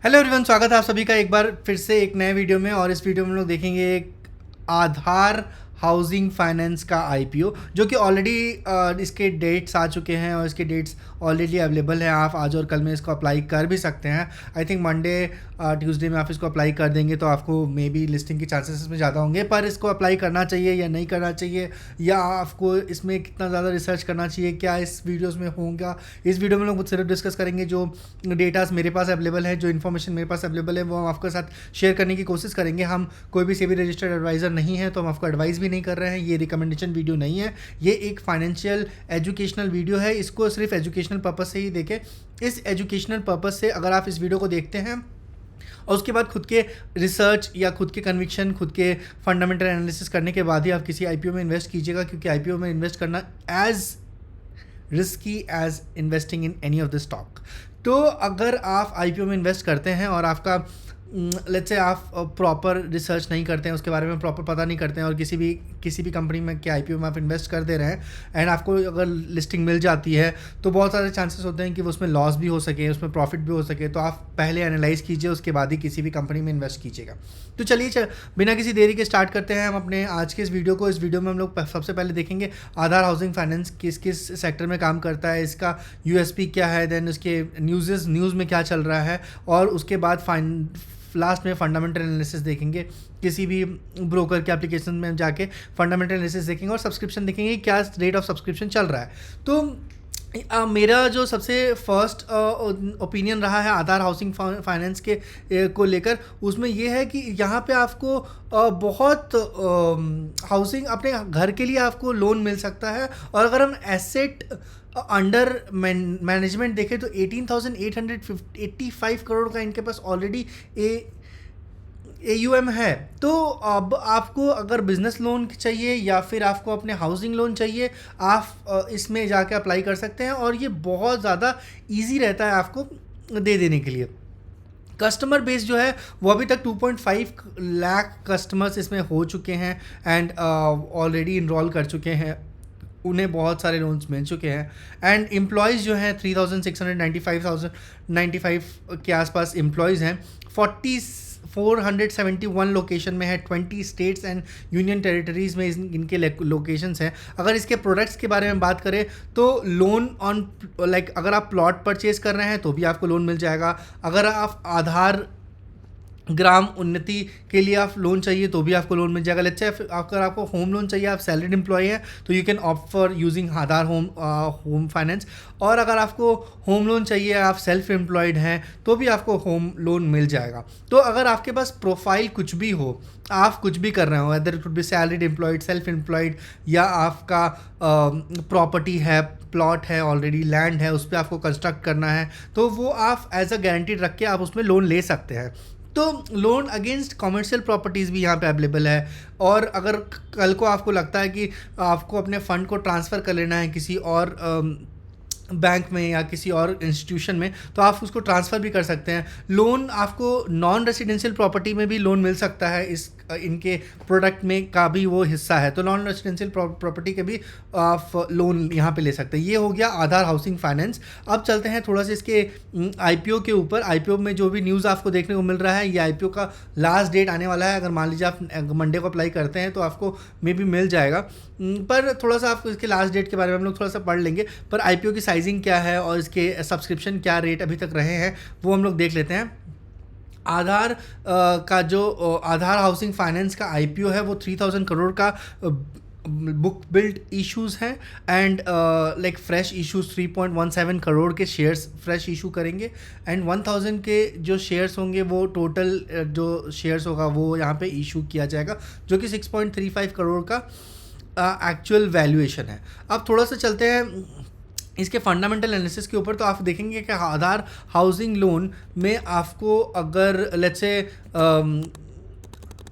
Hello everyone, स्वागत है आप सभी का एक बार फिर से एक नए वीडियो में। और इस वीडियो में हम लोग देखेंगे एक आधार हाउसिंग फाइनेंस का आईपीओ, जो कि ऑलरेडी इसके डेट्स आ चुके हैं और इसके डेट्स ऑलरेडी अवेलेबल हैं। आप आज और कल में इसको अप्लाई कर भी सकते हैं। आई थिंक मंडे ट्यूसडे में आप इसको अप्लाई कर देंगे तो आपको मे बी लिस्टिंग के चांसेस इसमें ज़्यादा होंगे। पर इसको अप्लाई करना चाहिए या नहीं करना चाहिए, या आपको इसमें कितना ज़्यादा रिसर्च करना चाहिए, क्या इस वीडियोस में होगा, इस वीडियो में लोग सिर्फ डिस्कस करेंगे। जो डेटास मेरे पास अवेलेबल है, जो इन्फॉर्मेशन मेरे पास अवेलेबल है, वो हम आपके साथ शेयर करने की कोशिश करेंगे। हम कोई भी सेबी रजिस्टर्ड एडवाइज़र नहीं है, तो हम आपको एडवाइस भी नहीं कर रहे हैं। ये रिकमेंडेशन वीडियो नहीं है, ये एक फाइनेंशियल एजुकेशनल वीडियो है। इसको सिर्फ एजुकेशनल पर्पज़ से ही देखें। इस एजुकेशनल पर्पज़ से अगर आप इस वीडियो को देखते हैं और उसके बाद खुद के रिसर्च या खुद के कन्विक्शन, खुद के फंडामेंटल एनालिसिस करने के बाद ही आप किसी आईपीओ में इन्वेस्ट कीजिएगा, क्योंकि आईपीओ में इन्वेस्ट करना as risky as investing in any of the stock. तो अगर आप आईपीओ में इन्वेस्ट करते हैं और आपका लेट्स से आप प्रॉपर रिसर्च नहीं करते हैं, उसके बारे में प्रॉपर पता नहीं करते हैं, और किसी भी कंपनी में के आईपीओ में आप इन्वेस्ट कर दे रहे हैं एंड आपको अगर लिस्टिंग मिल जाती है, तो बहुत सारे चांसेस होते हैं कि उसमें लॉस भी हो सके, उसमें प्रॉफिट भी हो सके। तो आप पहले एनालाइज कीजिए, उसके बाद ही किसी भी कंपनी में इन्वेस्ट कीजिएगा। तो चलिए बिना किसी देरी के स्टार्ट करते हैं हम अपने आज के इस वीडियो को। इस वीडियो में हम लोग सबसे पहले देखेंगे आधार हाउसिंग फाइनेंस किस किस सेक्टर में काम करता है, इसका यूएसपी क्या है, देन उसके न्यूज़ में क्या चल रहा है, और उसके बाद लास्ट में फंडामेंटल एनालिसिस देखेंगे। किसी भी ब्रोकर के एप्लीकेशन में जाके फंडामेंटल एनालिसिस देखेंगे और सब्सक्रिप्शन देखेंगे, क्या रेट ऑफ सब्सक्रिप्शन चल रहा है। तो मेरा जो सबसे फर्स्ट ओपिनियन रहा है आधार हाउसिंग फाइनेंस के को लेकर, उसमें ये है कि यहाँ पे आपको बहुत हाउसिंग अपने घर के लिए आपको लोन मिल सकता है। और अगर हम एसेट अंडर मैनेजमेंट देखें तो 18,885 करोड़ का इनके पास ऑलरेडी AUM है। तो अब आपको अगर बिजनेस लोन चाहिए या फिर आपको अपने हाउसिंग लोन चाहिए, आप इसमें जाके अप्लाई कर सकते हैं, और ये बहुत ज़्यादा इजी रहता है आपको दे देने के लिए। कस्टमर बेस जो है वो अभी तक 2.5 लाख कस्टमर्स इसमें हो चुके हैं एंड ऑलरेडी इनरोल कर चुके हैं, उन्हें बहुत सारे लोन्स मिल चुके हैं। एंड एम्प्लॉयज़ जो हैं 3,695 के आसपास एम्प्लॉयज़ हैं। 471 लोकेशन में है, 20 स्टेट्स एंड यूनियन टेरिटरीज़ में इनके लोकेशंस हैं। अगर इसके प्रोडक्ट्स के बारे में बात करें तो लोन ऑन अगर आप प्लॉट परचेज़ कर रहे हैं तो भी आपको लोन मिल जाएगा। अगर आप आधार ग्राम उन्नति के लिए आप लोन चाहिए तो भी आपको लोन मिल जाएगा। लेट्स से अगर आपको होम लोन चाहिए, आप सैलरीड एम्प्लॉय हैं, तो you can opt for using Aadhaar home finance. और अगर आपको होम लोन चाहिए, आप सेल्फ एम्प्लॉयड हैं, तो भी आपको होम लोन मिल जाएगा। तो अगर आपके पास प्रोफाइल कुछ भी हो, आप कुछ भी कर रहे हो, whether it would be salaried employed, self employed, या आपका प्रॉपर्टी है, प्लॉट है, ऑलरेडी लैंड है, उस पर आपको कंस्ट्रक्ट करना है, तो वो आप एज अ गारंटीड रख के आप उसमें लोन ले सकते हैं। तो लोन अगेंस्ट कमर्शियल प्रॉपर्टीज़ भी यहाँ पे अवेलेबल है। और अगर कल को आपको लगता है कि आपको अपने फ़ंड को ट्रांसफ़र कर लेना है किसी और बैंक में या किसी और इंस्टीट्यूशन में, तो आप उसको ट्रांसफ़र भी कर सकते हैं। लोन आपको नॉन रेसिडेंशियल प्रॉपर्टी में भी लोन मिल सकता है, इनके प्रोडक्ट में का भी वो हिस्सा है। तो नॉन रेसिडेंशियल प्रॉपर्टी के भी आप लोन यहाँ पे ले सकते हैं। ये हो गया आधार हाउसिंग फाइनेंस। अब चलते हैं थोड़ा सा इसके आईपीओ के ऊपर। आईपीओ में जो भी न्यूज़ आपको देखने को मिल रहा है, ये आईपीओ का लास्ट डेट आने वाला है। अगर मान लीजिए आप मंडे को अप्लाई करते हैं तो आपको मे बी मिल जाएगा, पर थोड़ा सा आपको इसके लास्ट डेट के बारे में हम लोग थोड़ा सा पढ़ लेंगे। पर आईपीओ की साइजिंग क्या है और इसके सब्सक्रिप्शन क्या रेट अभी तक रहे हैं, वो हम लोग देख लेते हैं। आधार का जो आधार हाउसिंग फाइनेंस का आईपीओ है वो 3,000 करोड़ का बुक बिल्ड इश्यूज़ हैं एंड फ्रेश इश्यूज़ 3.17 करोड़ के शेयर्स फ्रेश इशू करेंगे। एंड 1,000 के जो शेयर्स होंगे वो टोटल जो शेयर्स होगा वो यहाँ पे इशू किया जाएगा, जो कि 6.35 करोड़ का एक्चुअल वैल्यूएशन है। अब थोड़ा सा चलते हैं इसके फंडामेंटल एनालिसिस के ऊपर। तो आप देखेंगे कि आधार हाउसिंग लोन में आपको अगर लेट्स से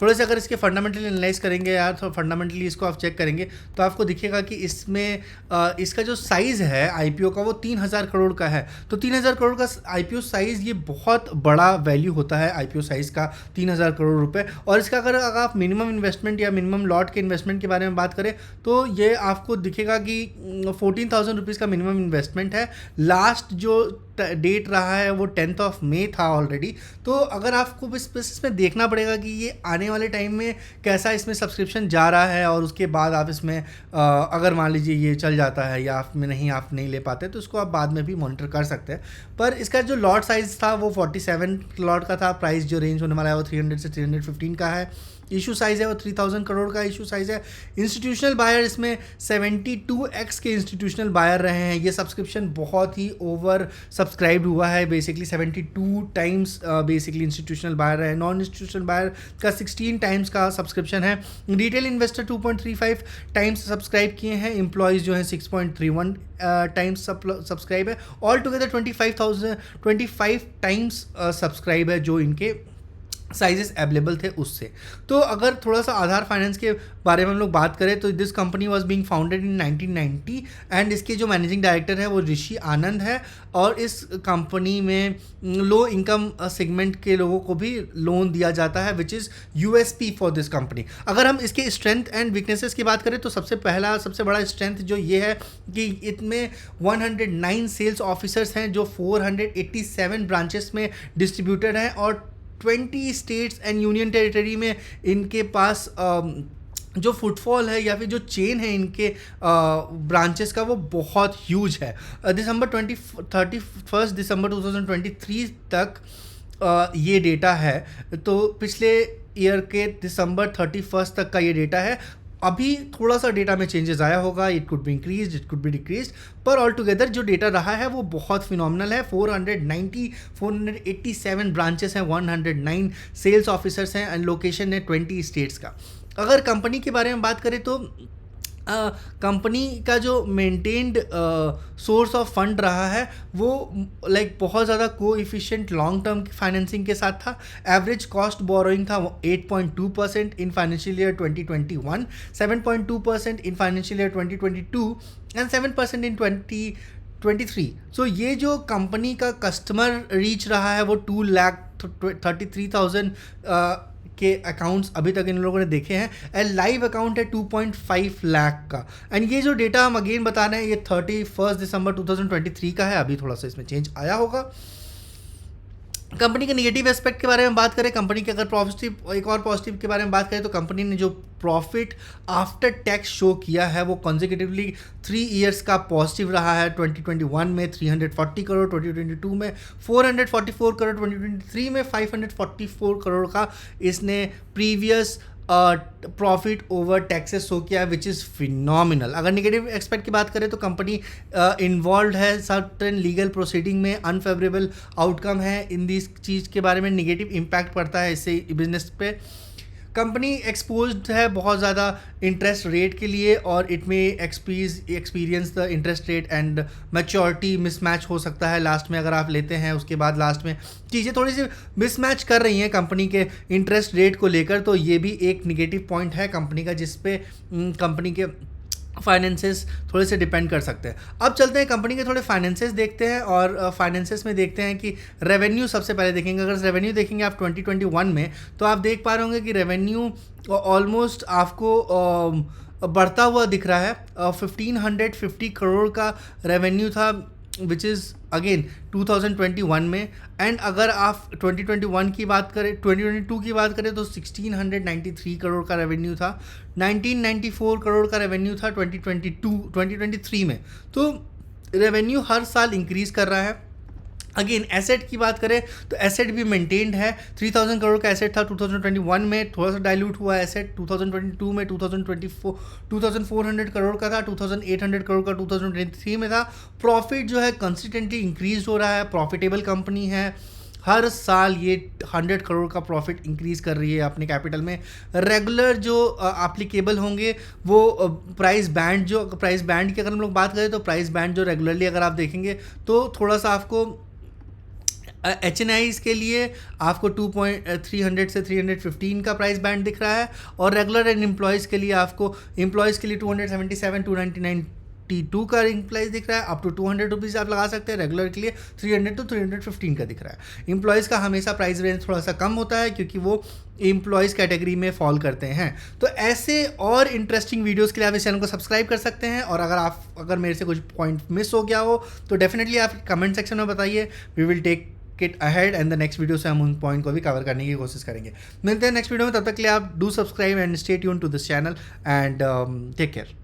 थोड़े से अगर इसके फंडामेंटली एनालाइज करेंगे यार, तो फंडामेंटली इसको आप चेक करेंगे तो आपको दिखेगा कि इसमें इसका जो साइज़ है आईपीओ का वो 3,000 करोड़ का है। तो 3,000 करोड़ का आईपीओ साइज़, ये बहुत बड़ा वैल्यू होता है आईपीओ साइज़ का, 3,000 करोड़ रुपए। और इसका अगर आप मिनिमम इन्वेस्टमेंट या मिनिमम लॉट के इन्वेस्टमेंट के बारे में बात करें तो ये आपको दिखेगा कि 14,000 रुपीज़ का मिनिमम इन्वेस्टमेंट है। लास्ट जो डेट रहा है वो 10th ऑफ मई था ऑलरेडी। तो अगर आपको इसमें देखना पड़ेगा कि ये आने वाले टाइम में कैसा इसमें सब्सक्रिप्शन जा रहा है, और उसके बाद आप इसमें अगर मान लीजिए ये चल जाता है या आप नहीं ले पाते तो उसको आप बाद में भी मॉनिटर कर सकते हैं। पर इसका जो लॉट साइज़ था वो 47 लॉट का था। प्राइस जो रेंज होने वाला है वो 300 से 315 का है। इशू साइज़ है वो 3000 करोड़ का इशू साइज़ है। इंस्टीट्यूशनल बायर इसमें 72x के इंस्टीट्यूशनल बायर रहे हैं। ये सब्सक्रिप्शन बहुत ही ओवर सब्सक्राइब्ड हुआ है, basically 72 times basically institutional buyer रहे हैं। नॉन इंस्टीट्यूशनल बायर का 16 टाइम्स का सब्सक्रिप्शन है। रिटेल इन्वेस्टर 2.35 टाइम्स सब्सक्राइब किए हैं। एम्प्लॉयज़ जो है 6.31 टाइम्स सब्सक्राइब है। ऑल टुगेदर 25 टाइम्स सब्सक्राइब है जो इनके साइजेस अवेलेबल थे उससे। तो अगर थोड़ा सा आधार फाइनेंस के बारे में हम लोग बात करें तो this company was being founded in 1990 and इसके जो मैनेजिंग डायरेक्टर है वो ऋषि आनंद है। और इस कंपनी में लो इनकम सेगमेंट के लोगों को भी लोन दिया जाता है, which is USP for this company. अगर हम इसके स्ट्रेंथ एंड वीकनेसेस की बात करें तो सबसे बड़ा स्ट्रेंथ जो ये है कि इसमें 109 सेल्स ऑफिसर्स हैं जो 487 ब्रांचेस में डिस्ट्रीब्यूटेड हैं, और 20 स्टेट्स एंड यूनियन टेरिटरी में इनके पास जो फुटफॉल है या फिर जो चेन है इनके ब्रांचेस का वो बहुत ह्यूज है। दिसंबर 31 दिसंबर 2023 तक ये डेटा है। तो पिछले ईयर के दिसंबर 31 तक का ये डेटा है। अभी थोड़ा सा डेटा में चेंजेस आया होगा, it could be increase, it could be decrease, पर ऑल टुगेदर जो डेटा रहा है वो बहुत फिनोमिनल है। 487 ब्रांचेस हैं, 109 सेल्स ऑफिसर्स हैं एंड लोकेशन है 20 स्टेट्स का। अगर कंपनी के बारे में बात करें तो कंपनी का जो मेंटेन्ड सोर्स ऑफ फंड रहा है वो बहुत ज़्यादा कोएफिशिएंट लॉन्ग टर्म फाइनेंसिंग के साथ था। एवरेज कॉस्ट बोरोइंग था 8.2% in financial year 2021, 7.2% in financial year 2022 and 7% इन 2023। सो ये जो कंपनी का कस्टमर रीच रहा है वो 2,33,000 के अकाउंट्स अभी तक इन लोगों ने देखे हैं। एंड लाइव अकाउंट है 2.5 लाख का। एंड ये जो डेटा हम अगेन बता रहे हैं ये 31 दिसंबर 2023 का है। अभी थोड़ा सा इसमें चेंज आया होगा। कंपनी के नेगेटिव एस्पेक्ट के बारे में बात करें, कंपनी के अगर एक और पॉजिटिव के बारे में बात करें तो कंपनी ने जो प्रॉफिट आफ्टर टैक्स शो किया है वो कॉन्जिक्यूटिवली 3 ईयर्स का पॉजिटिव रहा है। 2021 में 340 करोड़, 2022 में 444 करोड़, 2023 में 544 करोड़ का इसने previous profit over taxes show किया, विच इज़ फिनोमिनल। अगर नेगेटिव एक्सपेक्ट की बात करें तो कंपनी इन्वॉल्व है सर्टेन लीगल प्रोसीडिंग में, अनफेवरेबल आउटकम है इन दिस चीज़ के बारे में, नेगेटिव इम्पैक्ट पड़ता है इससे बिजनेस पे। कंपनी एक्सपोज्ड है बहुत ज़्यादा इंटरेस्ट रेट के लिए, और इट में experience the interest rate and maturity mismatch हो सकता है लास्ट में। अगर आप लेते हैं उसके बाद लास्ट में चीज़ें थोड़ी सी मिसमैच कर रही हैं कंपनी के इंटरेस्ट रेट को लेकर, तो ये भी एक निगेटिव पॉइंट है कंपनी का जिस पे कंपनी के फाइनेंसेस थोड़े से डिपेंड कर सकते हैं। अब चलते हैं कंपनी के थोड़े फाइनेंसेस देखते हैं, और फाइनेंसेस में देखते हैं कि रेवेन्यू सबसे पहले देखेंगे। अगर रेवेन्यू देखेंगे आप 2021 में तो आप देख पा रहे होंगे कि रेवेन्यू ऑलमोस्ट आपको बढ़ता हुआ दिख रहा है। 1550 करोड़ का रेवेन्यू था, विच इज़ अगेन 2021 में। एंड अगर आप 2021 की बात करें, 2022 की बात करें तो 1693 करोड़ का रेवेन्यू था। 1994 करोड़ का रेवेन्यू था 2023 में। तो रेवेन्यू हर साल इंक्रीज़ कर रहा है। अगेन एसेट की बात करें तो एसेट भी मेंटेन्ड है। 3000 करोड़ का एसेट था 2021 में, थोड़ा सा डाइल्यूट हुआ एसेट 2022 में। 2400 करोड़ का था, 2800 करोड़ का 2023 में था। प्रॉफिट जो है कंसिस्टेंटली इंक्रीज हो रहा है, प्रॉफिटेबल कंपनी है। हर साल ये 100 करोड़ का प्रॉफिट इंक्रीज़ कर रही है अपने कैपिटल में। रेगुलर जो एप्लीकेबल होंगे वो प्राइस बैंड की अगर हम लोग बात करें तो प्राइस बैंड जो रेगुलरली अगर आप देखेंगे तो थोड़ा सा आपको HNIs के लिए आपको 300 से 315 का प्राइस बैंड दिख रहा है, और रेगुलर एंड एम्प्लॉयज़ के लिए आपको 277, 299 42 का रिंग प्राइस दिख रहा है, अप टू 200 रुपीज़ आप लगा सकते हैं। रेगुलर के लिए 300 टू 315 का दिख रहा है। एम्प्लॉयज़ का हमेशा प्राइस रेंज थोड़ा सा कम होता है क्योंकि वो एम्प्लॉयज़ कैटेगरी में फॉल करते हैं। तो ऐसे और इंटरेस्टिंग वीडियोज़ के लिए आप इस चैनल को सब्सक्राइब कर सकते हैं। और अगर मेरे से कुछ पॉइंट मिस हो गया हो तो डेफिनेटली आप कमेंट सेक्शन में बताइए, we will take it ahead and the next video से हम उन पॉइंट को भी कवर करने की कोशिश करेंगे। मिलते हैं नेक्स्ट वीडियो में, तब तक के लिए आप do subscribe and stay tune to this channel and take care.